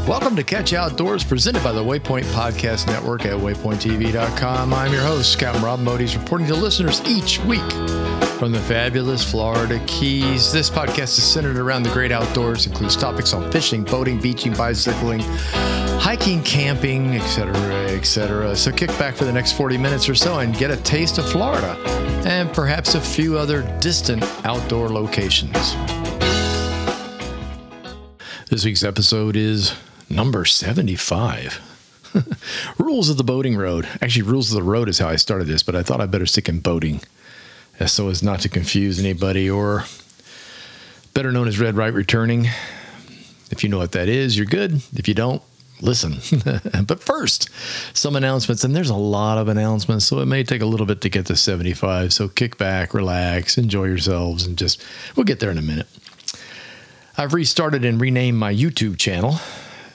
Welcome to Catch Outdoors, presented by the Waypoint Podcast Network at waypointtv.com. I'm your host, Captain Rob Modes, reporting to listeners each week from the fabulous Florida Keys. This podcast is centered around the great outdoors, includes topics on fishing, boating, beaching, bicycling, hiking, camping, etc., etc. So kick back for the next 40 minutes or so and get a taste of Florida and perhaps a few other distant outdoor locations. This week's episode is number 75. Rules of the boating road. Actually, rules of the road is how I started this, but I thought I'd better stick in boating so as not to confuse anybody, or better known as red right returning. If you know what that is, you're good. If you don't, listen. But first, some announcements, and there's a lot of announcements, so it may take a little bit to get to 75. So kick back, relax, enjoy yourselves, and we'll get there in a minute. I've restarted and renamed my YouTube channel,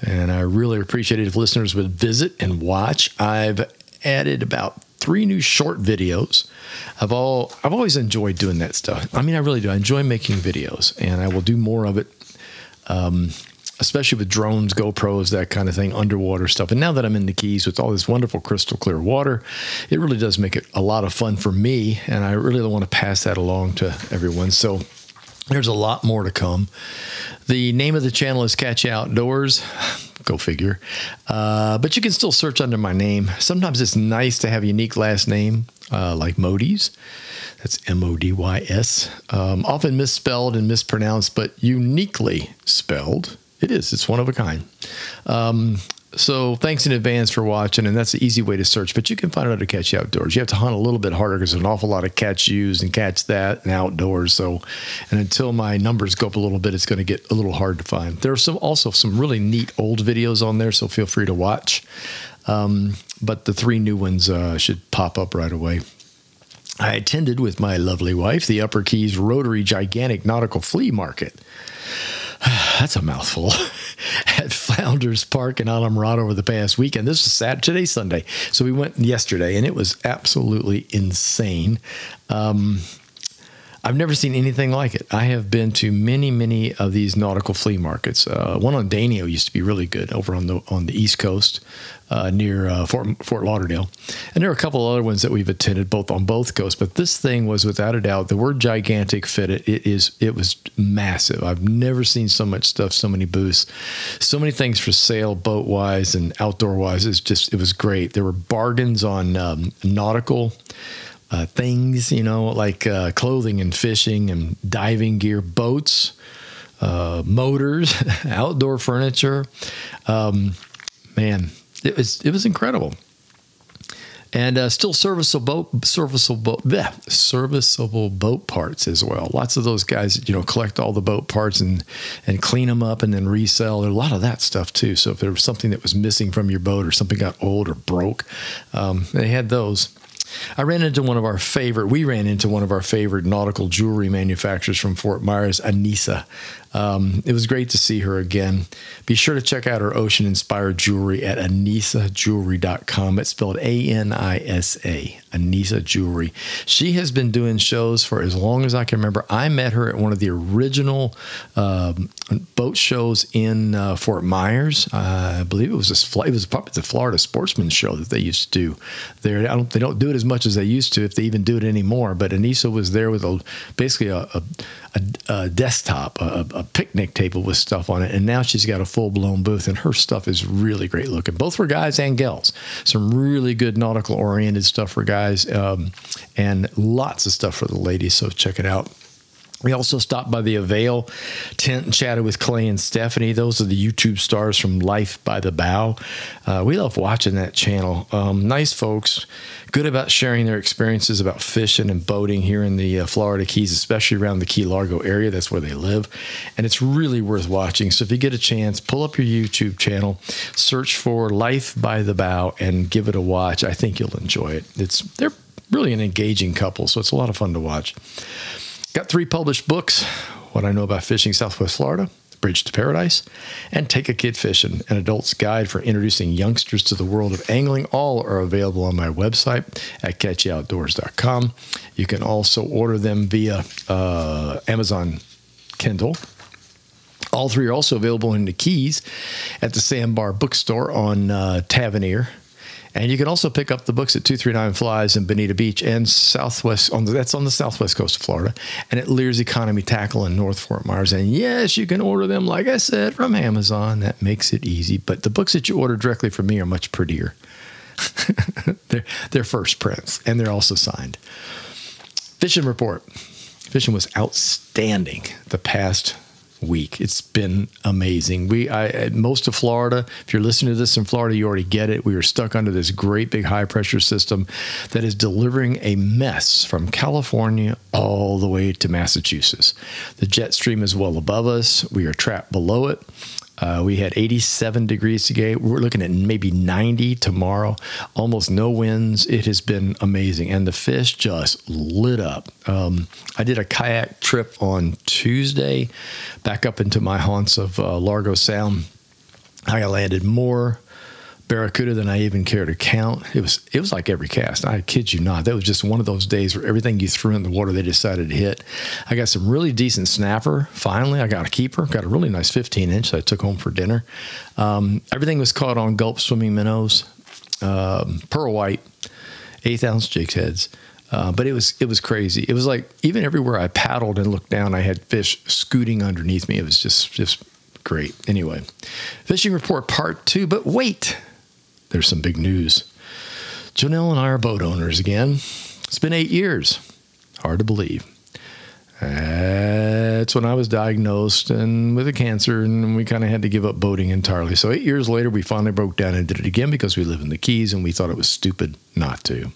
and I really appreciate it if listeners would visit and watch. I've added about 3 new short videos. I've always enjoyed doing that stuff. I mean, I really do. I enjoy making videos, and I will do more of it, especially with drones, GoPros, that kind of thing, underwater stuff. And now that I'm in the Keys with all this wonderful crystal clear water, it really does make it a lot of fun for me, and I really want to pass that along to everyone. So there's a lot more to come. The name of the channel is Catch Outdoors. Go figure. But you can still search under my name. Sometimes it's nice to have a unique last name, like Modys. That's M-O-D-Y-S. Often misspelled and mispronounced, but uniquely spelled. It is. It's one of a kind. So thanks in advance for watching, and that's the easy way to search, but you can find it under Catch Outdoors. You have to hunt a little bit harder because there's an awful lot of catch use and catch that and outdoors. And until my numbers go up a little bit, it's going to get a little hard to find. There are also some really neat old videos on there, so feel free to watch. But the 3 new ones should pop up right away. I attended with my lovely wife the Upper Keys Rotary Gigantic Nautical Flea Market. That's a mouthful. At Flounders Park in Islamorada over the past weekend. This was Saturday, today's Sunday. So we went yesterday, and it was absolutely insane. I've never seen anything like it. I have been to many of these nautical flea markets. One on Danio used to be really good over on the East Coast near Fort Lauderdale. And there are a couple other ones that we've attended on both coasts. But this thing was, without a doubt, the word gigantic fit it. It was massive. I've never seen so much stuff, so many booths, so many things for sale, boat-wise and outdoor-wise. It was great. There were bargains on nautical things, like clothing and fishing and diving gear, boats, motors, outdoor furniture. Man, it was incredible. And still serviceable boat parts as well. Lots of those guys, collect all the boat parts and clean them up and then resell. There's a lot of that stuff too. So if there was something that was missing from your boat or something got old or broke, they had those. We ran into one of our favorite nautical jewelry manufacturers from Fort Myers, Anissa. It was great to see her again. Be sure to check out her ocean-inspired jewelry at AnissaJewelry.com. It's spelled A-N-I-S-A, Anissa Jewelry. She has been doing shows for as long as I can remember. I met her at one of the original boat shows in Fort Myers. I believe it was probably the Florida Sportsman Show that they used to do there. They don't do it as much as they used to, if they even do it anymore. But Anissa was there with basically a desktop, a picnic table with stuff on it, and now she's got a full-blown booth, and her stuff is really great looking, both for guys and gals. Some really good nautical-oriented stuff for guys, and lots of stuff for the ladies, so check it out. We also stopped by the Avail tent and chatted with Clay and Stephanie. Those are the YouTube stars from Life by the Bow. We love watching that channel. Nice folks, good about sharing their experiences about fishing and boating here in the Florida Keys, especially around the Key Largo area. That's where they live. And it's really worth watching. So if you get a chance, pull up your YouTube channel, search for Life by the Bow, and give it a watch. I think you'll enjoy it. They're really an engaging couple, so it's a lot of fun to watch. Got 3 published books: What I Know About Fishing Southwest Florida, Bridge to Paradise, and Take a Kid Fishing, an adult's guide for introducing youngsters to the world of angling. All are available on my website at catchoutdoors.com. You can also order them via Amazon Kindle. All three are also available in the Keys at the Sandbar Bookstore on Tavernier. And you can also pick up the books at 239 Flies in Bonita Beach and Southwest. That's on the southwest coast of Florida, and at Lear's Economy Tackle in North Fort Myers. And yes, you can order them, like I said, from Amazon. That makes it easy. But the books that you order directly from me are much prettier. They're first prints, and they're also signed. Fishing report. Fishing was outstanding the past week. It's been amazing. Most of Florida, if you're listening to this in Florida, you already get it. We were stuck under this great big high pressure system that is delivering a mess from California all the way to Massachusetts. The jet stream is well above us. We are trapped below it. We had 87 degrees today. We're looking at maybe 90 tomorrow. Almost no winds. It has been amazing. And the fish just lit up. I did a kayak trip on Tuesday back up into my haunts of Largo Sound. I landed more barracuda than I even care to count. It was like every cast. I kid you not. That was just one of those days where everything you threw in the water, they decided to hit. I got some really decent snapper. Finally, I got a keeper. Got a really nice 15-inch that I took home for dinner. Everything was caught on Gulp swimming minnows, pearl white, 1/8 ounce jigs heads. But it was crazy. It was like even everywhere I paddled and looked down, I had fish scooting underneath me. It was just great. Anyway, fishing report part 2. But wait. There's some big news. Jonelle and I are boat owners again. It's been 8 years. Hard to believe. That's when I was diagnosed and with a cancer, and we kind of had to give up boating entirely. So 8 years later, we finally broke down and did it again because we live in the Keys, and we thought it was stupid not to.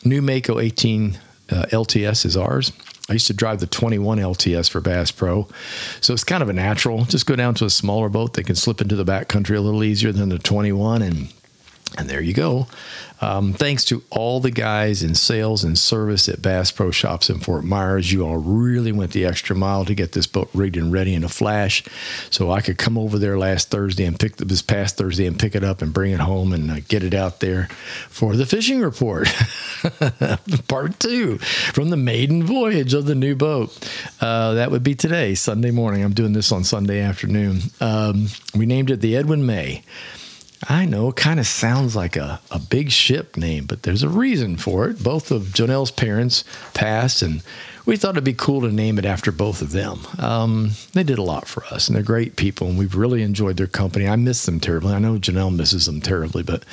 New Mako 18 LTS is ours. I used to drive the 21 LTS for Bass Pro. So it's kind of a natural. Just go down to a smaller boat. They can slip into the backcountry a little easier than the 21, and there you go. Thanks to all the guys in sales and service at Bass Pro Shops in Fort Myers. You all really went the extra mile to get this boat rigged and ready in a flash, so I could come over there this past Thursday and pick it up and bring it home and get it out there for the fishing report. Part 2 from the maiden voyage of the new boat. That would be today, Sunday morning. I'm doing this on Sunday afternoon. We named it the Edwin May. I know, it kind of sounds like a big ship name, but there's a reason for it. Both of Jonelle's parents passed, and we thought it'd be cool to name it after both of them. They did a lot for us, and they're great people, and we've really enjoyed their company. I miss them terribly. I know Jonelle misses them terribly, but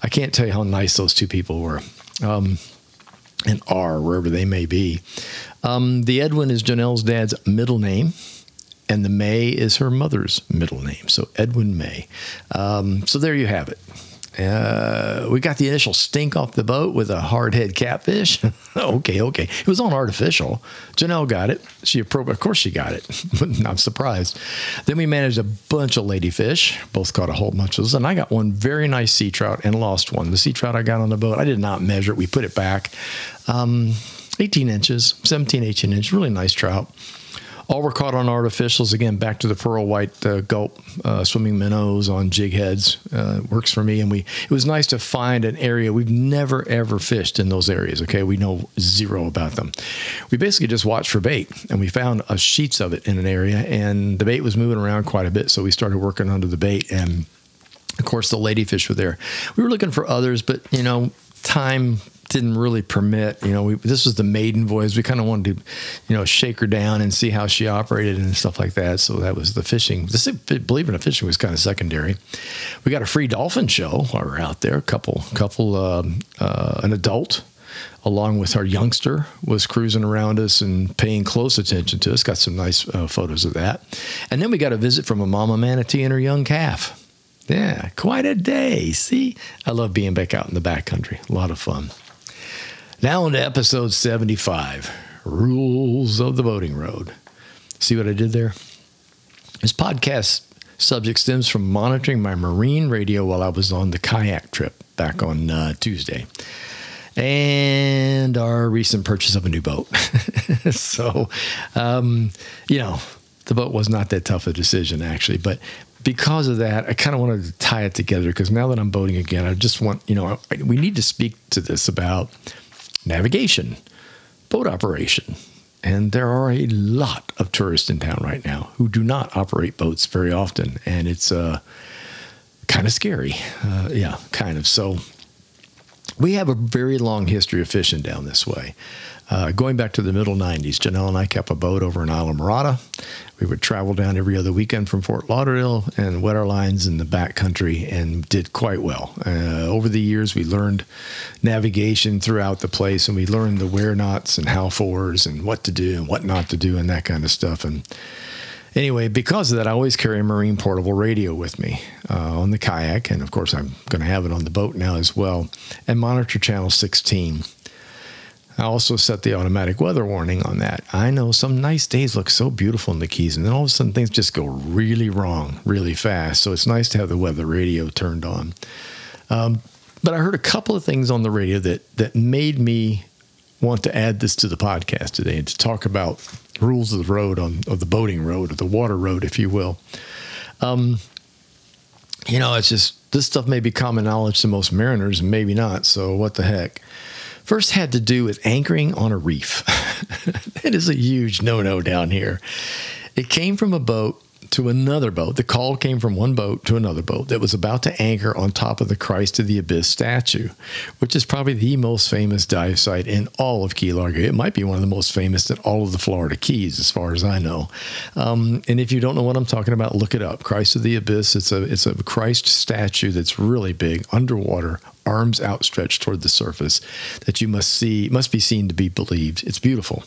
I can't tell you how nice those two people were, and are, wherever they may be. The Edwin is Jonelle's dad's middle name, and the May is her mother's middle name. So Edwin May. So there you have it. We got the initial stink off the boat with a hardhead catfish. Okay. It was on artificial. Jonelle got it. Of course she got it. Not surprised. Then we managed a bunch of ladyfish. Both caught a whole bunch of those. And I got one very nice sea trout and lost one. The sea trout I got on the boat, I did not measure it. We put it back. 18 inches, 17, 18 inches. Really nice trout. All were caught on artificials. Again, back to the pearl white Gulp swimming minnows on jig heads. Works for me. And it was nice to find an area. We've never, ever fished in those areas, okay? We know zero about them. We basically just watched for bait, and we found sheets of it in an area, and the bait was moving around quite a bit, so we started working under the bait, and, of course, the ladyfish were there. We were looking for others, but, time didn't really permit. This was the maiden voyage. We kind of wanted to, shake her down and see how she operated and stuff like that. So that was the fishing. Believe it or not, fishing was kind of secondary. We got a free dolphin show while we were out there. An adult, along with our youngster, was cruising around us and paying close attention to us. Got some nice photos of that. And then we got a visit from a mama manatee and her young calf. Yeah, quite a day. See, I love being back out in the backcountry. A lot of fun. Now on to episode 75, Rules of the Boating Road. See what I did there? This podcast subject stems from monitoring my marine radio while I was on the kayak trip back on Tuesday, and our recent purchase of a new boat. So, the boat was not that tough a decision, actually, but because of that, I kind of wanted to tie it together, because now that I'm boating again, I just want, we need to speak to this about navigation, boat operation, And there are a lot of tourists in town right now who do not operate boats very often. And it's kind of scary. Yeah, kind of. So we have a very long history of fishing down this way. Going back to the middle 90s, Janelle and I kept a boat over in Islamorada. We would travel down every other weekend from Fort Lauderdale and wet our lines in the back country and did quite well. Over the years, we learned navigation throughout the place, and we learned the where nots and how fors and what to do and what not to do and that kind of stuff. And anyway, because of that, I always carry a marine portable radio with me on the kayak. And of course, I'm going to have it on the boat now as well, and monitor channel 16. I also set the automatic weather warning on that. I know some nice days look so beautiful in the Keys, and then all of a sudden things just go really wrong really fast. So it's nice to have the weather radio turned on. But I heard a couple of things on the radio that made me want to add this to the podcast today and to talk about rules of the road, of the boating road, or the water road, if you will. It's just, this stuff may be common knowledge to most mariners and maybe not. So what the heck? First had to do with anchoring on a reef. That is a huge no-no down here. It came from a boat to another boat. The call came from one boat to another boat that was about to anchor on top of the Christ of the Abyss statue, which is probably the most famous dive site in all of Key Largo. It might be one of the most famous in all of the Florida Keys, as far as I know. And if you don't know what I'm talking about, look it up. Christ of the Abyss. It's a Christ statue that's really big, underwater, arms outstretched toward the surface, that you must be seen to be believed. It's beautiful.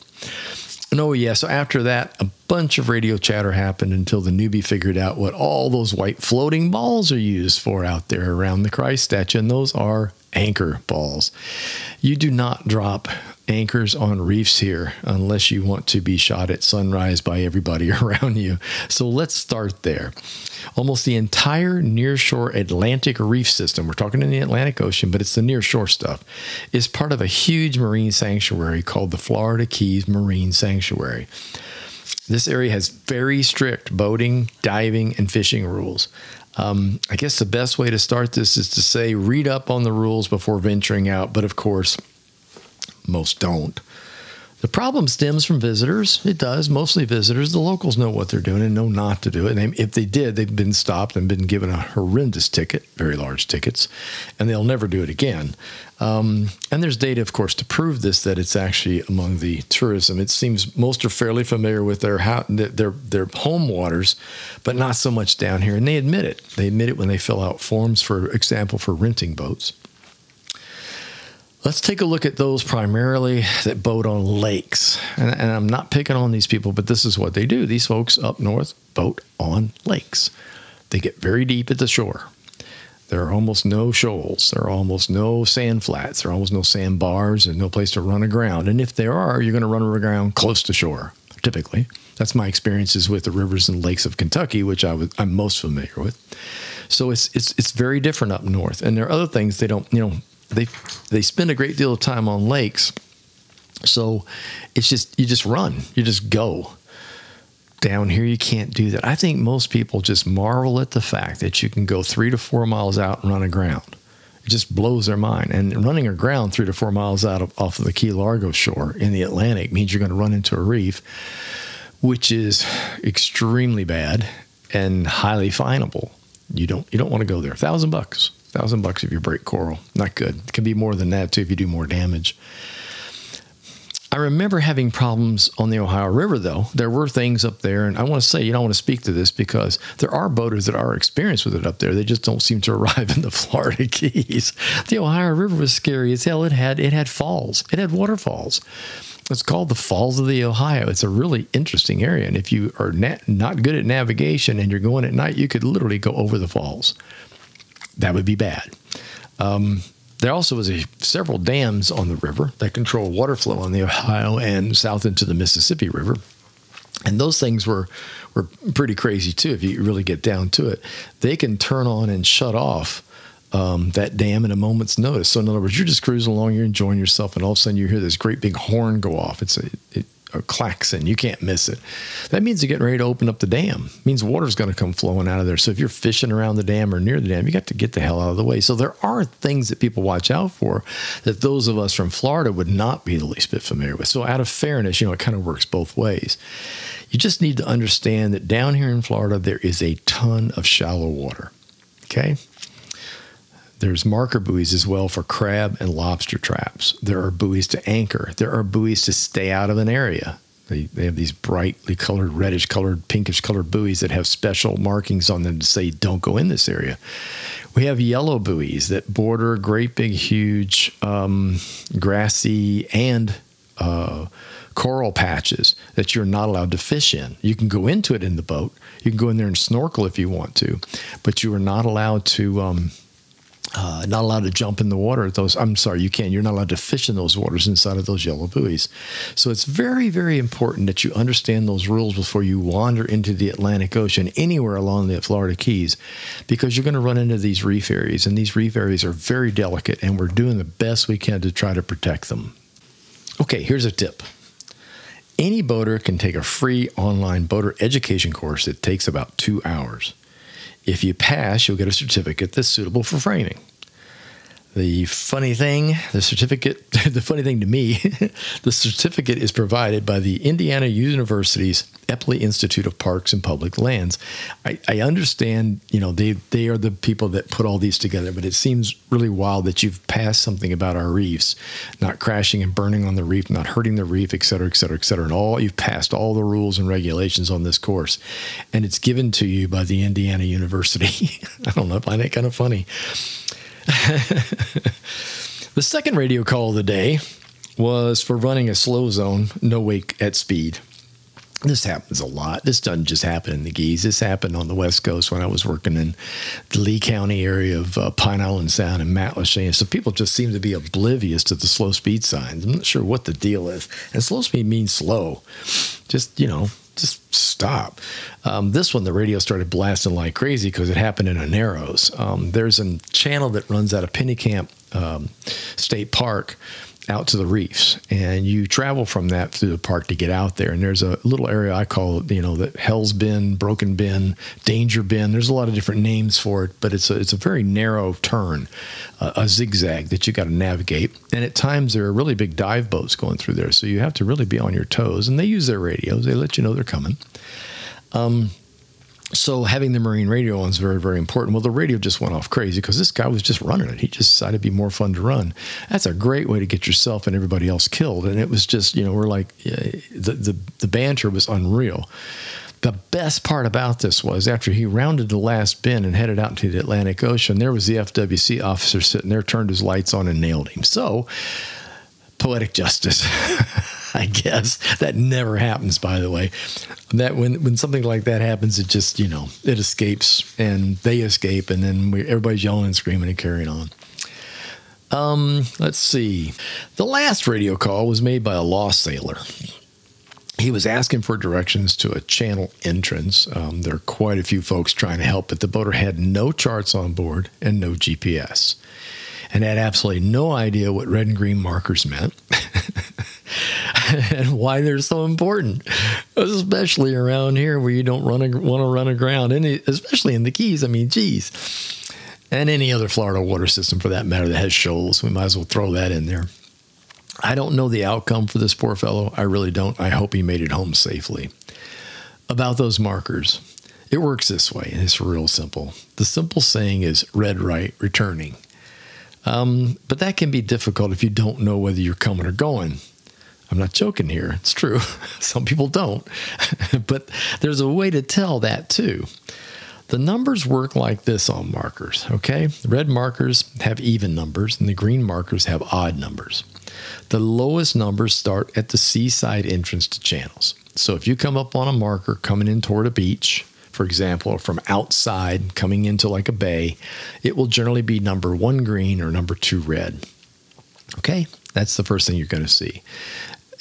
And oh yeah, so after that, a bunch of radio chatter happened until the newbie figured out what all those white floating balls are used for out there around the Christ statue, and those are anchor balls. You do not drop anchors on reefs here unless you want to be shot at sunrise by everybody around you. So let's start there. Almost the entire nearshore Atlantic reef system, we're talking in the Atlantic Ocean, but it's the nearshore stuff, is part of a huge marine sanctuary called the Florida Keys Marine Sanctuary. This area has very strict boating, diving, and fishing rules. I guess the best way to start this is to say, read up on the rules before venturing out, but of course, most don't. The problem stems from visitors. It does, mostly visitors. The locals know what they're doing and know not to do it. And if they did, they've been stopped and been given a horrendous ticket, very large tickets, and they'll never do it again. And there's data, of course, to prove this, that it's actually among the tourism. It seems most are fairly familiar with their home waters, but not so much down here. And they admit it. They admit it when they fill out forms, for example, for renting boats. Let's take a look at those primarily that boat on lakes. And I'm not picking on these people, but this is what they do. These folks up north boat on lakes. They get very deep at the shore. There are almost no shoals. There are almost no sand flats. There are almost no sand bars and no place to run aground. And if there are, you're going to run aground close to shore, typically. That's my experiences with the rivers and lakes of Kentucky, which I'm most familiar with. So it's very different up north. And there are other things they don't, they spend a great deal of time on lakes. So it's just, you just run, you just go. Down here, you can't do that. I think most people just marvel at the fact that you can go 3 to 4 miles out and run aground. It just blows their mind. And running aground 3 to 4 miles off of the Key Largo shore in the Atlantic means you're going to run into a reef, which is extremely bad and highly finable. You don't want to go there. $1,000 if you break coral. Not good. It can be more than that too if you do more damage. I remember having problems on the Ohio River, though. There were things up there, and I want to say, I want to speak to this because there are boaters that are experienced with it up there. They just don't seem to arrive in the Florida Keys. The Ohio River was scary as hell. It had falls. It had waterfalls. It's called the Falls of the Ohio. It's a really interesting area, and if you are not good at navigation and you're going at night, you could literally go over the falls. That would be bad. There also was several dams on the river that control water flow on the Ohio and south into the Mississippi River. And those things were pretty crazy, too, if you really get down to it. They can turn on and shut off that dam in a moment's notice. So in other words, you're just cruising along, you're enjoying yourself, and all of a sudden you hear this great big horn go off. It's a a klaxon. You can't miss it. That means they're getting ready to open up the dam. It means water's going to come flowing out of there. So if you're fishing around the dam or near the dam, you got to get the hell out of the way. So there are things that people watch out for that those of us from Florida would not be the least bit familiar with. So out of fairness, it kind of works both ways. You just need to understand that down here in Florida, there is a ton of shallow water. Okay? There's marker buoys as well for crab and lobster traps. There are buoys to anchor. There are buoys to stay out of an area. They have these brightly colored, reddish colored, pinkish colored buoys that have special markings on them to say, don't go in this area. We have yellow buoys that border great big, huge grassy and coral patches that you're not allowed to fish in. You can go into it in the boat. You can go in there and snorkel if you want to, but you are not allowed to jump in the water at those. I'm sorry, you can't. You're not allowed to fish in those waters inside of those yellow buoys. So it's very, very important that you understand those rules before you wander into the Atlantic Ocean anywhere along the Florida Keys, because you're going to run into these reef areas, and these reef areas are very delicate, and we're doing the best we can to try to protect them. Okay, here's a tip. Any boater can take a free online boater education course that takes about 2 hours. If you pass, you'll get a certificate that's suitable for framing. The funny thing to me, the certificate is provided by the Indiana University's Epley Institute of Parks and Public Lands. I understand, they are the people that put all these together, but it seems really wild that you've passed something about our reefs, not crashing and burning on the reef, not hurting the reef, et cetera, et cetera, et cetera. And you've passed all the rules and regulations on this course, and it's given to you by the Indiana University. I don't know, I find that kind of funny. The second radio call of the day was for running a slow zone, no wake at speed. This happens a lot. This doesn't just happen in the Keys. This happened on the West Coast when I was working in the Lee County area of Pine Island Sound and Matlacha. So people just seem to be oblivious to the slow speed signs. I'm not sure what the deal is. And slow speed means slow. Just stop. This one, the radio started blasting like crazy because it happened in a Narrows. There's a channel that runs out of Pennycamp State Park out to the reefs, and you travel from that through the park to get out there. And there's a little area I call it, the Hell's Bend, Broken Bend, Danger Bend. There's a lot of different names for it, but it's a very narrow turn, a zigzag that you got to navigate. And at times there are really big dive boats going through there, so you have to really be on your toes. And they use their radios; they let you know they're coming. So having the marine radio on is very, very important. Well, the radio just went off crazy because this guy was just running it. He just decided it'd be more fun to run. That's a great way to get yourself and everybody else killed. And it was just, we're like, the banter was unreal. The best part about this was after he rounded the last bend and headed out into the Atlantic Ocean, there was the FWC officer sitting there, turned his lights on and nailed him. So poetic justice. I guess that never happens, by the way. That when something like that happens, it just, it escapes and they escape, and then everybody's yelling and screaming and carrying on. Let's see. The last radio call was made by a lost sailor. He was asking for directions to a channel entrance. There are quite a few folks trying to help, but the boater had no charts on board and no GPS, and had absolutely no idea what red and green markers meant. And why they're so important, especially around here where you don't want to run aground, especially in the Keys. I mean, geez. And any other Florida water system for that matter that has shoals, we might as well throw that in there. I don't know the outcome for this poor fellow. I really don't. I hope he made it home safely. About those markers, it works this way, and it's real simple. The simple saying is red right, returning. But that can be difficult if you don't know whether you're coming or going. I'm not joking here. It's true. Some people don't. But there's a way to tell that too. The numbers work like this on markers, okay? The red markers have even numbers, and the green markers have odd numbers. The lowest numbers start at the seaside entrance to channels. So if you come up on a marker coming in toward a beach, for example, or from outside coming into like a bay, it will generally be number 1 green or number 2 red. Okay? That's the first thing you're going to see.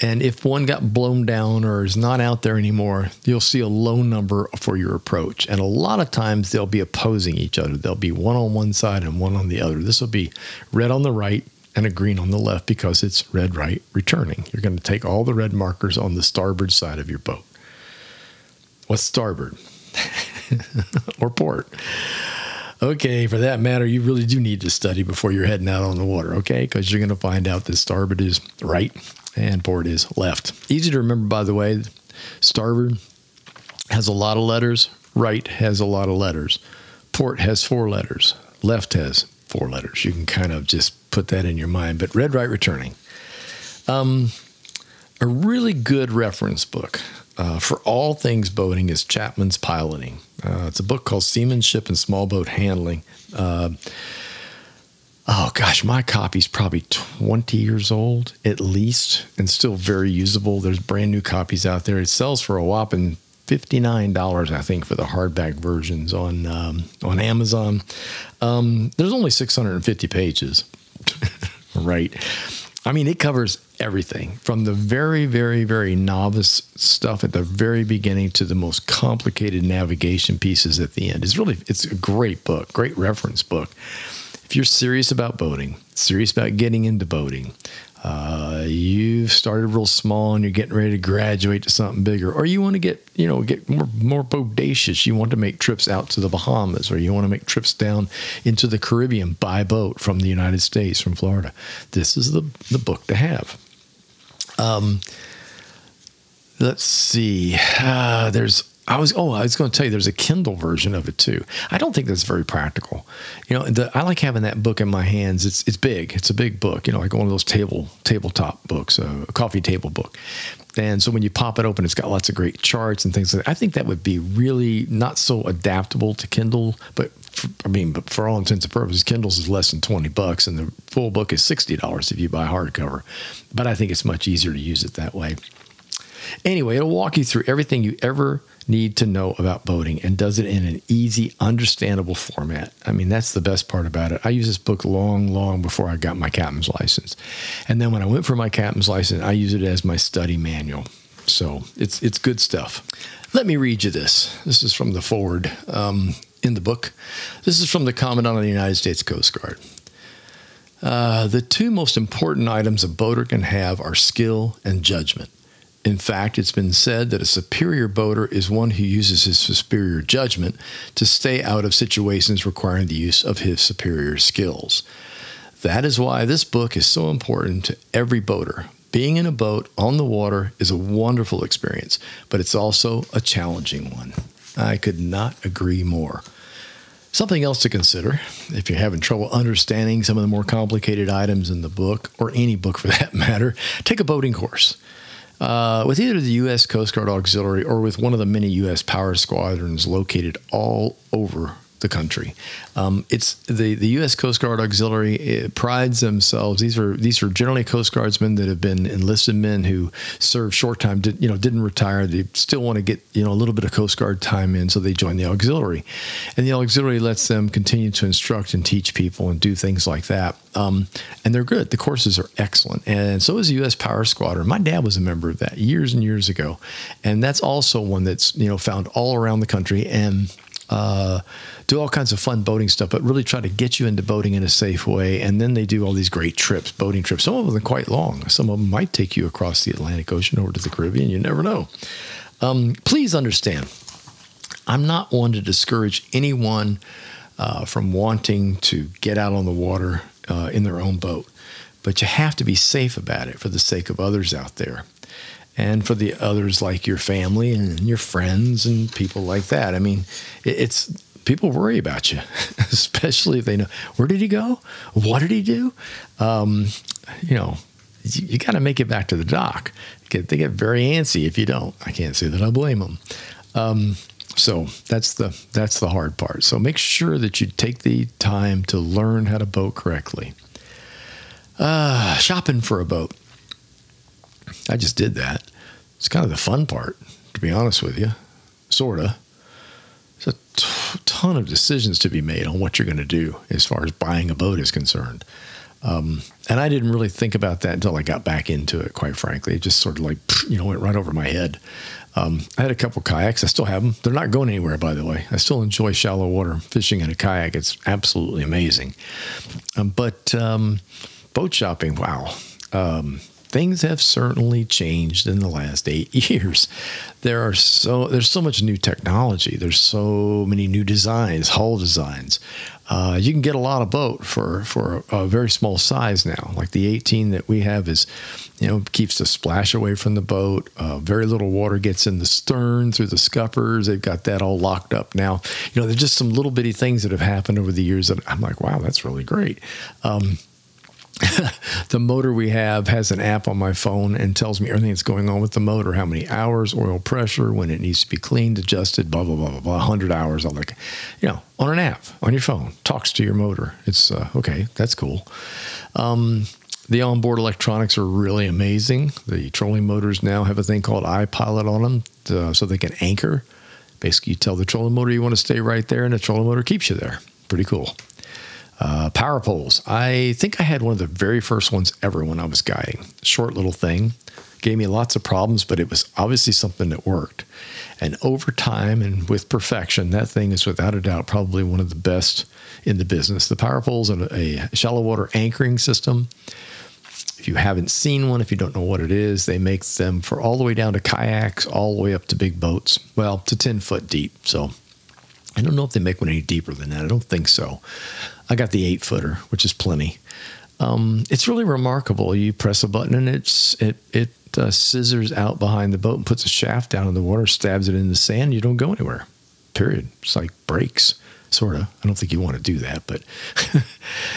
And if one got blown down or is not out there anymore, you'll see a low number for your approach. And a lot of times they'll be opposing each other. They'll be one on one side and one on the other. This will be red on the right, and a green on the left because it's red right returning. You're going to take all the red markers on the starboard side of your boat. What's starboard? Or port? Okay, for that matter, you really do need to study before you're heading out on the water, okay? Because you're going to find out that starboard is right and port is left. Easy to remember, by the way. Starboard has a lot of letters. Right has a lot of letters. Port has 4 letters. Left has 4 letters. You can kind of just put that in your mind. But red right returning. A really good reference book for all things boating is Chapman's Piloting. It's a book called Seamanship and Small Boat Handling. Oh, gosh, my copy's probably 20 years old at least and still very usable. There's brand new copies out there. It sells for a whopping $59, I think, for the hardback versions on Amazon. There's only 650 pages, right? I mean, it covers everything from the very, very, very novice stuff at the very beginning to the most complicated navigation pieces at the end. It's a great book, great reference book. If you're serious about boating, serious about getting into boating, you've started real small and you're getting ready to graduate to something bigger, or you want to get more bodacious. You want to make trips out to the Bahamas, or you want to make trips down into the Caribbean by boat from the United States, from Florida. This is the book to have. Let's see. I was going to tell you there's a Kindle version of it too. I don't think that's very practical. I like having that book in my hands. It's big. It's a big book, like one of those tabletop books, a coffee table book. And so when you pop it open, it's got lots of great charts and things like that. I think that would be really not so adaptable to Kindle, but for all intents and purposes, Kindle's is less than $20 and the full book is $60 if you buy hardcover. But I think it's much easier to use it that way. Anyway, it'll walk you through everything you ever need to know about boating and does it in an easy, understandable format. I mean, that's the best part about it. I used this book long before I got my captain's license. And then when I went for my captain's license, I used it as my study manual. So it's good stuff. Let me read you this. This is from the foreword in the book. This is from the Commandant of the United States Coast Guard. The 2 most important items a boater can have are skill and judgment. In fact, it's been said that a superior boater is one who uses his superior judgment to stay out of situations requiring the use of his superior skills. That is why this book is so important to every boater. Being in a boat on the water is a wonderful experience, but it's also a challenging one. I could not agree more. Something else to consider, if you're having trouble understanding some of the more complicated items in the book, or any book for that matter, take a boating course. With either the U.S. Coast Guard Auxiliary or with one of the many U.S. power squadrons located all over the country. It's the U.S. Coast Guard Auxiliary. It prides themselves. These are generally Coast Guardsmen that have been enlisted men who served short time, didn't retire. They still want to get a little bit of Coast Guard time in, so they join the auxiliary, and the auxiliary lets them continue to instruct and teach people and do things like that. And they're good. The courses are excellent, and so is the U.S. Power Squadron. My dad was a member of that years and years ago, and that's also one that's found all around the country and do all kinds of fun boating stuff, but really try to get you into boating in a safe way. And then they do all these great trips, boating trips. Some of them are quite long. Some of them might take you across the Atlantic Ocean over to the Caribbean. You never know. Please understand, I'm not one to discourage anyone from wanting to get out on the water in their own boat, but you have to be safe about it for the sake of others out there. And for the others like your family and your friends and people like that. I mean, people worry about you, especially if they know, where did he go? What did he do? You got to make it back to the dock. They get very antsy if you don't. I can't say that I blame them. So that's the hard part. So make sure that you take the time to learn how to boat correctly. Shopping for a boat. I just did that. It's kind of the fun part, to be honest with you, sort of. There's a ton of decisions to be made on what you're going to do as far as buying a boat is concerned. And I didn't really think about that until I got back into it, quite frankly. It just sort of went right over my head. I had a couple kayaks. I still have them. They're not going anywhere, by the way. I still enjoy shallow water fishing in a kayak. It's absolutely amazing. But boat shopping, wow. Things have certainly changed in the last 8 years. There's so much new technology. There's so many new designs, hull designs. You can get a lot of boat for a very small size now. Like the 18 that we have is, keeps the splash away from the boat. Very little water gets in the stern through the scuppers. They've got that all locked up now. There's just some little bitty things that have happened over the years that I'm like, wow, that's really great. The motor we have has an app on my phone and tells me everything that's going on with the motor, how many hours, oil pressure, when it needs to be cleaned, adjusted, blah, blah, blah, blah, blah, 100 hours. I'm like, on an app, on your phone, talks to your motor. It's, okay, that's cool. The onboard electronics are really amazing. The trolling motors now have a thing called iPilot on them, so they can anchor. Basically, you tell the trolling motor you want to stay right there, and the trolling motor keeps you there. Pretty cool. Power poles. I think I had one of the very first ones ever when I was guiding. Short little thing. Gave me lots of problems, but it was obviously something that worked. And over time and with perfection, that thing is without a doubt probably one of the best in the business. The power poles are a shallow water anchoring system. If you haven't seen one, if you don't know what it is, they make them for all the way down to kayaks, all the way up to big boats. Well, to 10 foot deep. So I don't know if they make one any deeper than that. I don't think so. I got the 8-footer, which is plenty. It's really remarkable. You press a button and it scissors out behind the boat and puts a shaft down in the water, stabs it in the sand. You don't go anywhere, period. It's like brakes, sort of. I don't think you want to do that, but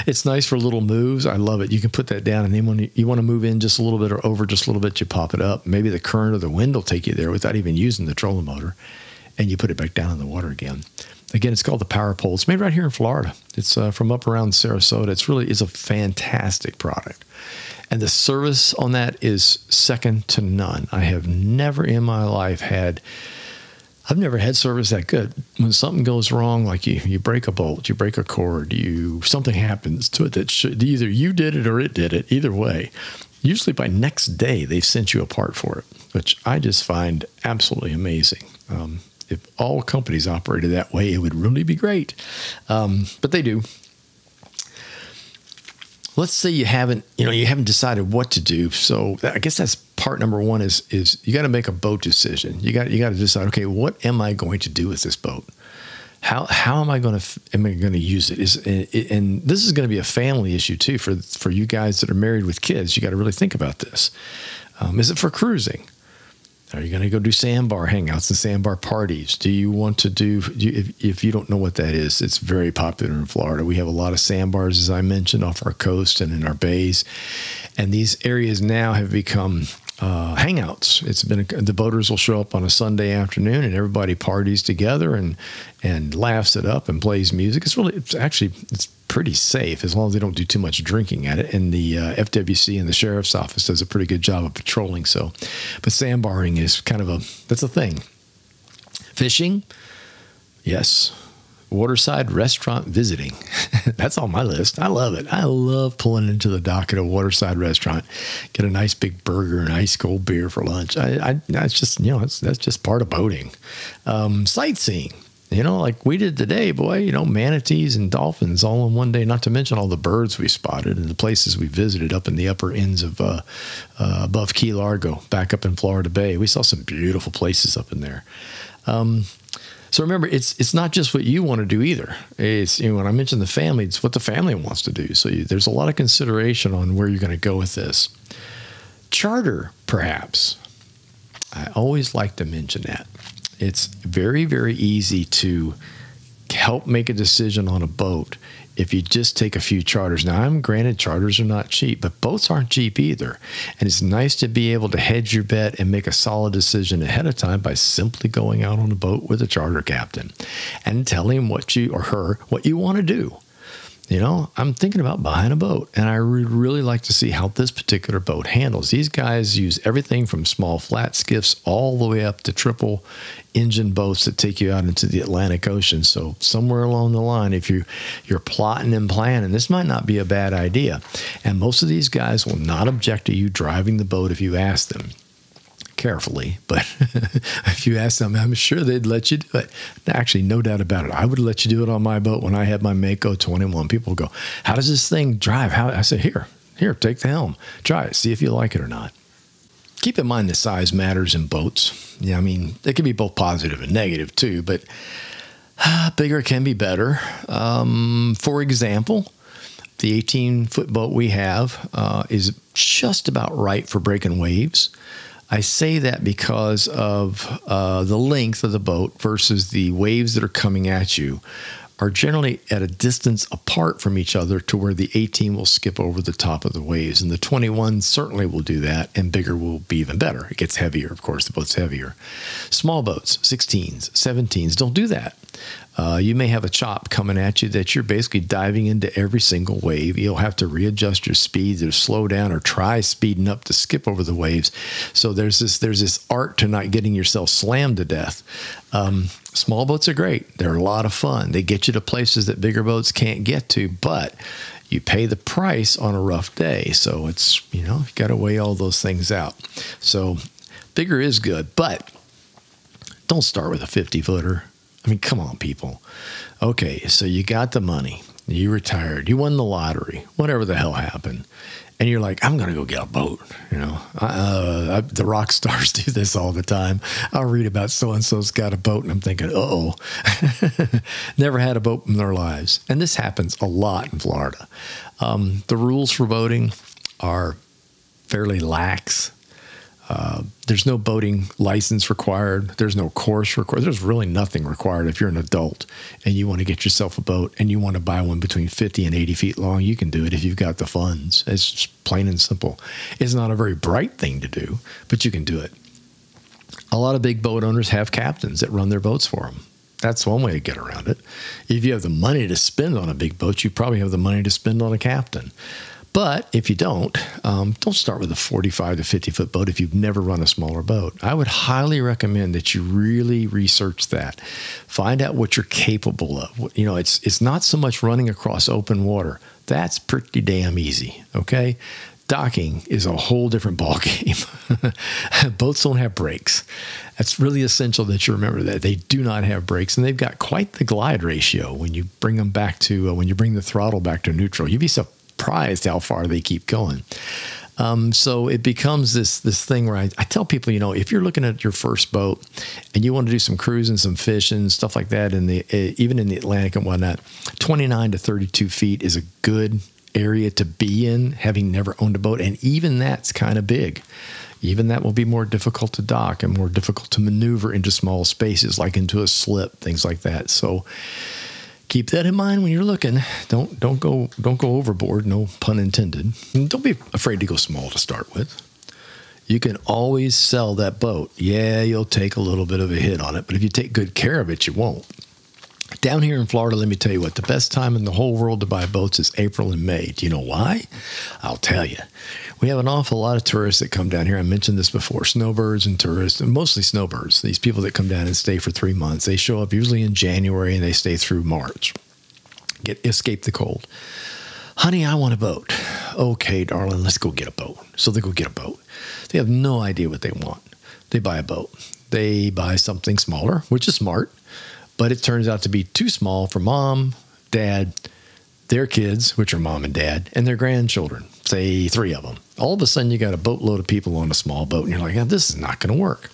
it's nice for little moves. I love it. You can put that down, and then when you want to move in just a little bit or over just a little bit, you pop it up. Maybe the current or the wind will take you there without even using the trolling motor, and you put it back down in the water again. Again, it's called the Power Pole. It's made right here in Florida. It's from up around Sarasota. It's a fantastic product. And the service on that is second to none. I have never in my life I've never had service that good. When something goes wrong, like you break a bolt, you break a cord, something happens to it that either you did it or it did it, either way. Usually by next day, they've sent you a part for it, which I just find absolutely amazing. If all companies operated that way, it would really be great. But they do. Let's say you haven't decided what to do. So I guess that's part number one is you got to make a boat decision. You got to decide, okay, what am I going to do with this boat? How am I going to use it? And this is going to be a family issue too for you guys that are married with kids. You got to really think about this. Is it for cruising? Are you going to go do sandbar hangouts and sandbar parties? Do you want to if you don't know what that is, it's very popular in Florida. We have a lot of sandbars, as I mentioned, off our coast and in our bays. And these areas now have become hangouts. The boaters will show up on a Sunday afternoon and everybody parties together and laughs it up and plays music. It's pretty safe as long as they don't do too much drinking at it. And the FWC and the sheriff's office does a pretty good job of patrolling. But sandbarring is that's a thing. Fishing, yes. Waterside restaurant visiting. That's on my list. I love it. I love pulling into the dock at a waterside restaurant, get a nice big burger and ice cold beer for lunch. That's just part of boating. Sightseeing, like we did today, boy, manatees and dolphins all in one day, not to mention all the birds we spotted and the places we visited up in the upper ends of above Key Largo, back up in Florida Bay. We saw some beautiful places up in there. So remember, it's not just what you want to do either. It's when I mentioned the family, it's what the family wants to do. So there's a lot of consideration on where you're going to go with this. Charter, perhaps. I always like to mention that. It's very, very easy to help make a decision on a boat if you just take a few charters. Now, I'm granted charters are not cheap, but boats aren't cheap either. And it's nice to be able to hedge your bet and make a solid decision ahead of time by simply going out on a boat with a charter captain and telling him what you want to do. I'm thinking about buying a boat, and I would really like to see how this particular boat handles. These guys use everything from small flat skiffs all the way up to triple engine boats that take you out into the Atlantic Ocean. So somewhere along the line, if you're plotting and planning, this might not be a bad idea. And most of these guys will not object to you driving the boat if you ask them. Carefully, but if you ask them, I'm sure they'd let you do it. Actually, no doubt about it. I would let you do it on my boat when I had my Mako 21. People go, how does this thing drive? I said, here, Here, take the helm. Try it. See if you like it or not. Keep in mind the size matters in boats. Yeah, I mean, it can be both positive and negative too, but bigger can be better. For example, the 18-foot boat we have is just about right for breaking waves. I say that because of the length of the boat versus the waves that are coming at you are generally at a distance apart from each other to where the 18 will skip over the top of the waves. And the 21 certainly will do that, and bigger will be even better. It gets heavier, of course, the boat's heavier. Small boats, 16s, 17s, don't do that. You may have a chop coming at you that you're basically diving into every single wave. You'll have to readjust your speed or slow down or try speeding up to skip over the waves. So there's this art to not getting yourself slammed to death. Small boats are great. They're a lot of fun. They get you to places that bigger boats can't get to, but you pay the price on a rough day. So it's, you got to weigh all those things out. So bigger is good, but don't start with a 50-footer. I mean, come on, people. Okay, so you got the money. You retired. You won the lottery. Whatever the hell happened. And you're like, I'm going to go get a boat. The rock stars do this all the time. I'll read about so-and-so's got a boat, and I'm thinking, uh-oh. Never had a boat in their lives. And this happens a lot in Florida. The rules for boating are fairly lax. There's no boating license required. There's no course required. There's really nothing required if you're an adult and you want to get yourself a boat and you want to buy one between 50 and 80 feet long. You can do it if you've got the funds. It's just plain and simple. It's not a very bright thing to do, but you can do it. A lot of big boat owners have captains that run their boats for them. That's one way to get around it. If you have the money to spend on a big boat, you probably have the money to spend on a captain. But if you don't start with a 45 to 50-foot boat if you've never run a smaller boat. I would highly recommend that you really research that. Find out what you're capable of. It's not so much running across open water. That's pretty damn easy, okay? Docking is a whole different ballgame. Boats don't have brakes. That's really essential that you remember that. They do not have brakes, and they've got quite the glide ratio when you bring them back to, when you bring the throttle back to neutral. You'd be surprised how far they keep going. So it becomes this thing where I tell people, if you're looking at your first boat and you want to do some cruising, some fishing, stuff like that, even in the Atlantic and whatnot, 29 to 32 feet is a good area to be in, having never owned a boat. And even that's kind of big. Even that will be more difficult to dock and more difficult to maneuver into small spaces, like into a slip, things like that. So keep that in mind when you're looking. Don't go overboard, no pun intended. And don't be afraid to go small to start with. You can always sell that boat. Yeah, you'll take a little bit of a hit on it, but if you take good care of it, you won't. Down here in Florida, let me tell you what, the best time in the whole world to buy boats is April and May. Do you know why? I'll tell you. We have an awful lot of tourists that come down here. I mentioned this before, snowbirds and tourists, and mostly snowbirds. These people that come down and stay for 3 months. They show up usually in January and they stay through March. Escape the cold. Honey, I want a boat. Okay, darling, let's go get a boat. So they go get a boat. They have no idea what they want. They buy a boat. They buy something smaller, which is smart. But it turns out to be too small for mom, dad, their kids, which are mom and dad, and their grandchildren, say 3 of them. All of a sudden, you got a boatload of people on a small boat, and you're like, this is not going to work.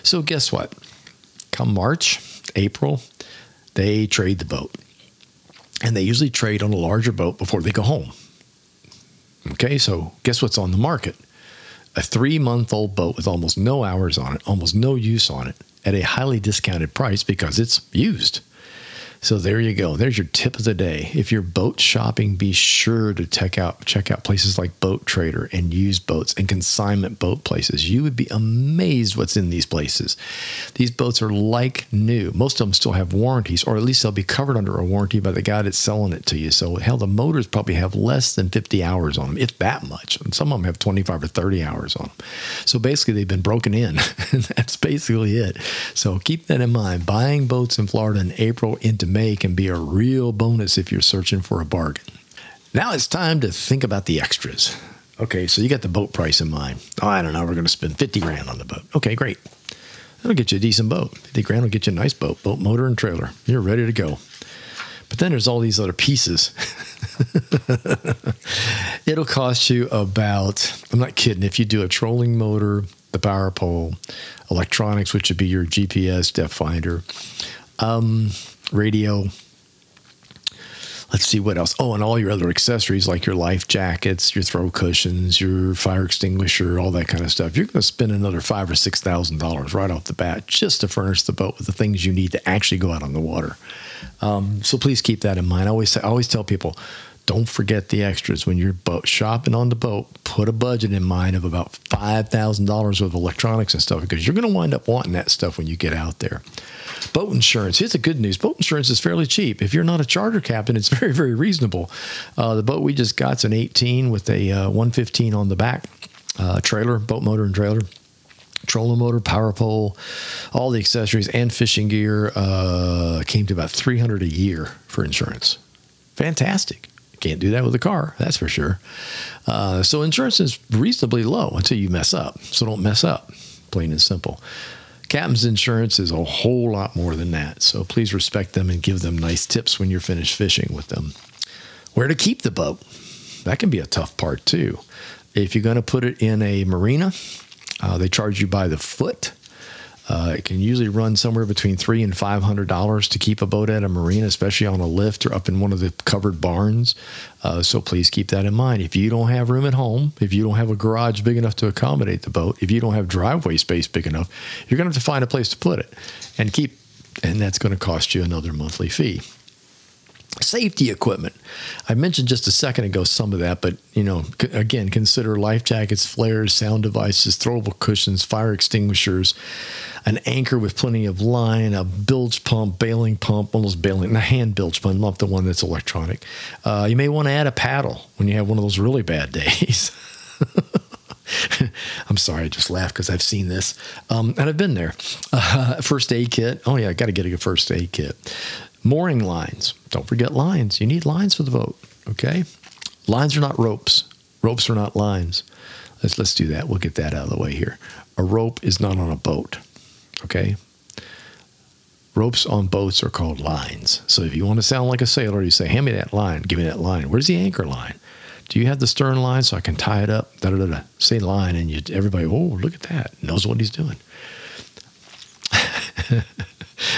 So guess what? Come March, April, they trade the boat. And they usually trade on a larger boat before they go home. Okay, so guess what's on the market? A 3-month-old boat with almost no hours on it, almost no use on it, at a highly discounted price because it's used. So there you go. There's your tip of the day. If you're boat shopping, be sure to check out places like Boat Trader and used boats and consignment boat places. You would be amazed what's in these places. These boats are like new. Most of them still have warranties, or at least they'll be covered under a warranty by the guy that's selling it to you. So hell, the motors probably have less than 50 hours on them, if that much. And some of them have 25 or 30 hours on them. So basically, they've been broken in. That's basically it. So keep that in mind. Buying boats in Florida in April into May can be a real bonus if you're searching for a bargain. Now it's time to think about the extras. Okay, so you got the boat price in mind. Oh, I don't know, we're going to spend 50 grand on the boat. Okay, great. That'll get you a decent boat. 50 grand will get you a nice boat motor and trailer. You're ready to go. But then there's all these other pieces. It'll cost you about, I'm not kidding, if you do a trolling motor, the power pole, electronics, which would be your GPS, depth finder, radio. Let's see what else. Oh, and all your other accessories like your life jackets, your throw cushions, your fire extinguisher, all that kind of stuff. You're going to spend another $5,000 or $6,000 right off the bat just to furnish the boat with the things you need to actually go out on the water. So please keep that in mind. I always tell people, don't forget the extras. When you're boat shopping on the boat, put a budget in mind of about $5,000 worth of electronics and stuff, because you're going to wind up wanting that stuff when you get out there. Boat insurance. Here's the good news. Boat insurance is fairly cheap. If you're not a charter captain, it's very, very reasonable. The boat we just got is an 18 with a 115 on the back, trailer, boat motor and trailer, trolling motor, power pole, all the accessories and fishing gear. Came to about $300 a year for insurance. Fantastic. Can't do that with a car, that's for sure. So insurance is reasonably low until you mess up. So don't mess up, plain and simple. Captain's insurance is a whole lot more than that. So please respect them and give them nice tips when you're finished fishing with them. Where to keep the boat? That can be a tough part too. If you're going to put it in a marina, they charge you by the foot. It can usually run somewhere between $300 and $500 to keep a boat at a marina, especially on a lift or up in one of the covered barns. So please keep that in mind. If you don't have room at home, if you don't have a garage big enough to accommodate the boat, if you don't have driveway space big enough, you're going to have to find a place to put it and that's going to cost you another monthly fee. Safety equipment. I mentioned just a second ago some of that, but, again, consider life jackets, flares, sound devices, throwable cushions, fire extinguishers, an anchor with plenty of line, a bilge pump, bailing pump, almost bailing, a hand bilge pump, not the one that's electronic. You may want to add a paddle when you have one of those really bad days. I'm sorry, I just laughed because I've seen this. And I've been there. First aid kit. Oh, yeah, I got to get a first aid kit. Mooring lines. Don't forget lines. You need lines for the boat, okay? Lines are not ropes. Ropes are not lines. Let's do that. We'll get that out of the way here. A rope is not on a boat, okay? Ropes on boats are called lines. So if you want to sound like a sailor, you say, hand me that line. Give me that line. Where's the anchor line? Do you have the stern line so I can tie it up? Da-da-da-da. Say line, and everybody, oh, look at that. Knows what he's doing.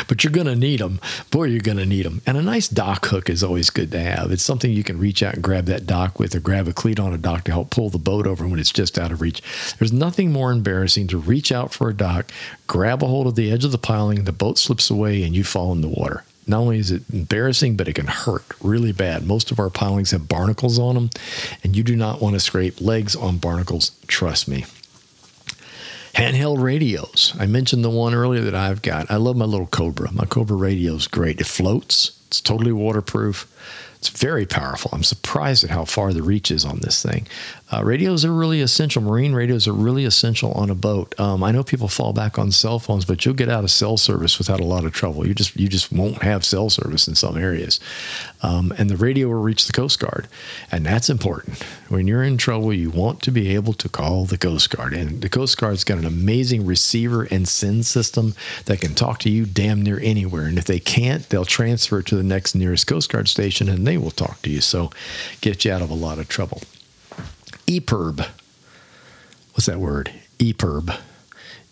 But you're going to need them. Boy, you're going to need them. And a nice dock hook is always good to have. It's something you can reach out and grab that dock with, or grab a cleat on a dock to help pull the boat over when it's just out of reach. There's nothing more embarrassing to reach out for a dock, grab a hold of the edge of the piling, the boat slips away, and you fall in the water. Not only is it embarrassing, but it can hurt really bad. Most of our pilings have barnacles on them, and you do not want to scrape legs on barnacles. Trust me. Handheld radios. I mentioned the one earlier that I've got. I love my little Cobra. My Cobra radio is great. It floats. It's totally waterproof. It's very powerful. I'm surprised at how far the reach is on this thing. Radios are really essential. Marine radios are really essential on a boat. I know people fall back on cell phones, but you'll get out of cell service without a lot of trouble. You just won't have cell service in some areas. And the radio will reach the Coast Guard, and that's important. When you're in trouble, you want to be able to call the Coast Guard. And the Coast Guard's got an amazing receiver and send system that can talk to you damn near anywhere. And if they can't, they'll transfer it to the next nearest Coast Guard station, and they will talk to you. So get you out of a lot of trouble. EPIRB. What's that word? EPIRB.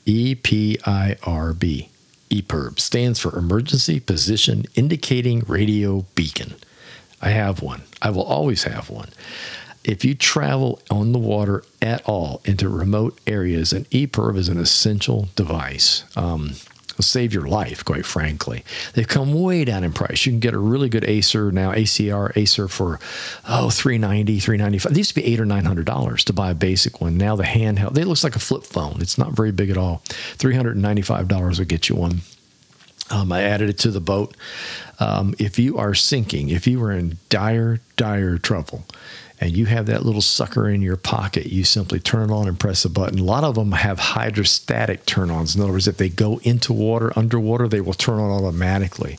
E-P-I-R-B. EPIRB stands for Emergency Position Indicating Radio Beacon. I have one. I will always have one. If you travel on the water at all into remote areas, an EPIRB is an essential device. It'll save your life, quite frankly. They've come way down in price. You can get a really good Acer now, Acer for $390, $395. It used to be $800 or $900 to buy a basic one. Now the handheld, it looks like a flip phone. It's not very big at all. $395 will get you one. I added it to the boat. If you are sinking, if you are in dire, dire trouble, and you have that little sucker in your pocket, you simply turn it on and press a button. A lot of them have hydrostatic turn-ons. In other words, if they go into water, underwater, they will turn on automatically.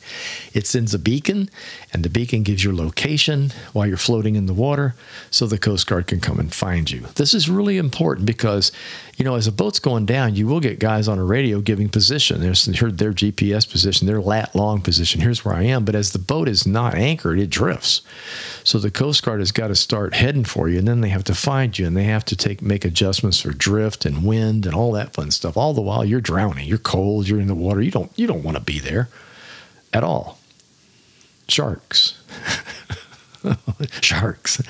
It sends a beacon, and the beacon gives your location while you're floating in the water so the Coast Guard can come and find you. This is really important because, as a boat's going down, you will get guys on a radio giving position. There's their GPS position, their lat-long position. Here's where I am. But as the boat is not anchored, it drifts. So the Coast Guard has got to start start heading for you, and then they have to find you, and they have to make adjustments for drift and wind and all that fun stuff. All the while you're drowning, you're cold, you're in the water. You don't want to be there at all. Sharks. Sharks.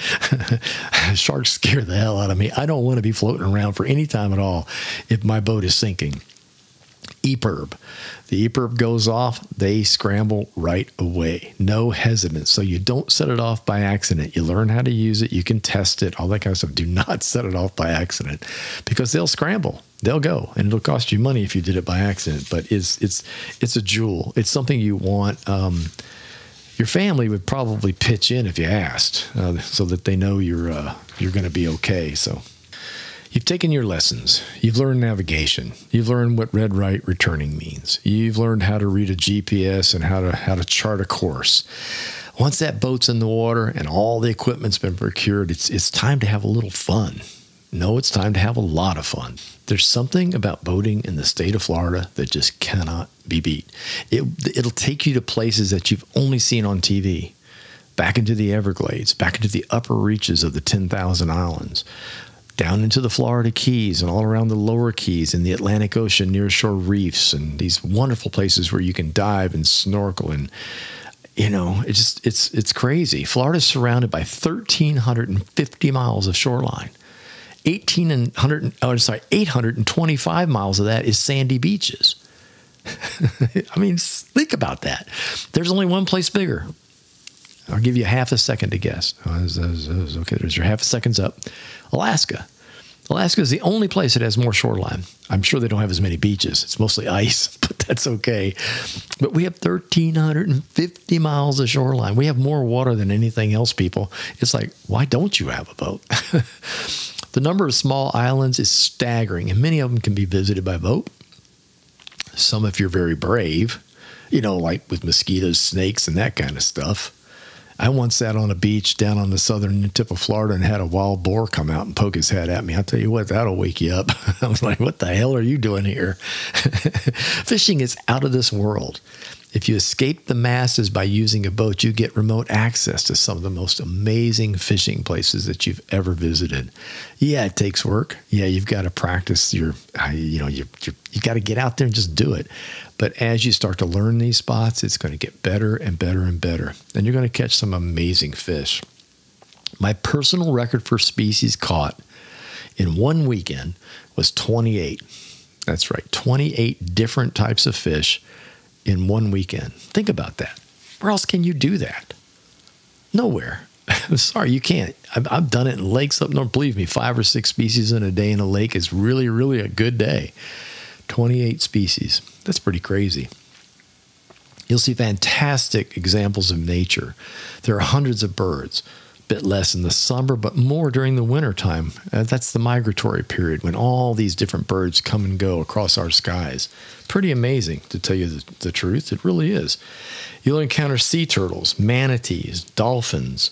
Sharks scare the hell out of me. I don't want to be floating around for any time at all if my boat is sinking. EPIRB. The EPIRB goes off, they scramble right away. No hesitance. So you don't set it off by accident. You learn how to use it. You can test it, all that kind of stuff. Do not set it off by accident because they'll scramble. They'll go, and it'll cost you money if you did it by accident. But it's a jewel. It's something you want. Your family would probably pitch in if you asked, so that they know you're going to be okay. So you've taken your lessons. You've learned navigation. You've learned what red, right, returning means. You've learned how to read a GPS and how to chart a course. Once that boat's in the water and all the equipment's been procured, it's time to have a little fun. No, it's time to have a lot of fun. There's something about boating in the state of Florida that just cannot be beat. It'll take you to places that you've only seen on TV, back into the Everglades, back into the upper reaches of the 10,000 islands, down into the Florida Keys and all around the lower Keys in the Atlantic Ocean nearshore reefs and these wonderful places where you can dive and snorkel. And it's crazy. Florida's surrounded by 1,350 miles of shoreline. 825 miles of that is sandy beaches. I mean, think about that. There's only one place bigger. I'll give you half a second to guess. Okay, there's your half a second's up. Alaska. Alaska is the only place that has more shoreline. I'm sure they don't have as many beaches. It's mostly ice, but that's okay. But we have 1,350 miles of shoreline. We have more water than anything else, people. It's like, why don't you have a boat? The number of small islands is staggering, and many of them can be visited by boat. Some, if you're very brave, like with mosquitoes, snakes, and that kind of stuff. I once sat on a beach down on the southern tip of Florida and had a wild boar come out and poke his head at me. I'll tell you what, that'll wake you up. I was like, what the hell are you doing here? Fishing is out of this world. If you escape the masses by using a boat, you get remote access to some of the most amazing fishing places that you've ever visited. Yeah, it takes work. Yeah, you've got to practice you got to get out there and just do it. But as you start to learn these spots, it's going to get better and better and better. And you're going to catch some amazing fish. My personal record for species caught in one weekend was 28. That's right, 28 different types of fish in one weekend. Think about that. Where else can you do that? Nowhere. I'm sorry, you can't. I've done it in lakes up north. Believe me, 5 or 6 species in a day in a lake is really, really a good day. 28 species. That's pretty crazy. You'll see fantastic examples of nature. There are hundreds of birds. A bit less in the summer, but more during the winter time. That's the migratory period when all these different birds come and go across our skies. Pretty amazing, to tell you the truth. It really is. You'll encounter sea turtles, manatees, dolphins.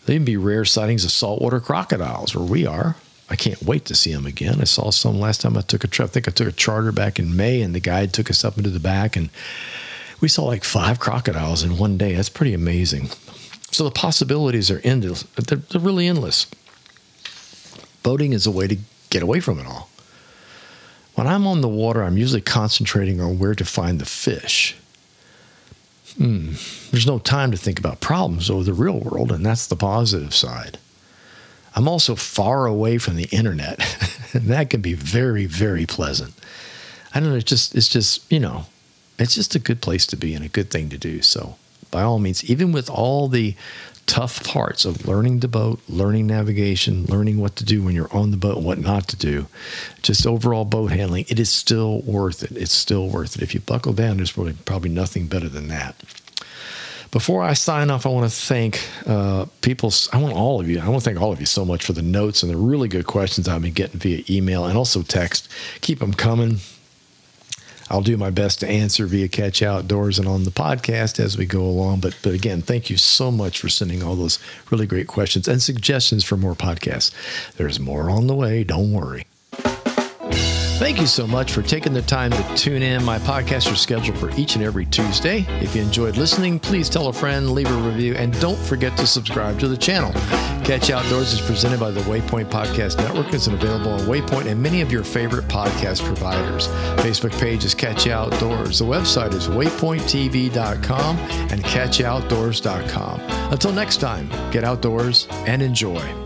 There'll even be rare sightings of saltwater crocodiles where we are. I can't wait to see them again. I saw some last time I took a trip. I think I took a charter back in May, and the guide took us up into the back, and we saw like 5 crocodiles in one day. That's pretty amazing. So the possibilities are endless. They're really endless. Boating is a way to get away from it all. When I'm on the water, I'm usually concentrating on where to find the fish. There's no time to think about problems or the real world, and that's the positive side. I'm also far away from the internet, and that can be very, very pleasant. I don't know, it's just a good place to be and a good thing to do. So by all means, even with all the tough parts of learning the boat, learning navigation, learning what to do when you're on the boat and what not to do, just overall boat handling, it is still worth it. It's still worth it. If you buckle down, there's probably nothing better than that. Before I sign off, I want to thank people. I want to thank all of you so much for the notes and the really good questions I've been getting via email and also text. Keep them coming. I'll do my best to answer via Catch Outdoors and on the podcast as we go along. But again, thank you so much for sending all those really great questions and suggestions for more podcasts. There's more on the way. Don't worry. Thank you so much for taking the time to tune in. My podcasts are scheduled for each and every Tuesday. If you enjoyed listening, please tell a friend, leave a review, and don't forget to subscribe to the channel. Catch Outdoors is presented by the Waypoint Podcast Network. It's available on Waypoint and many of your favorite podcast providers. Facebook page is Catch Outdoors. The website is waypointtv.com and catchoutdoors.com. Until next time, get outdoors and enjoy.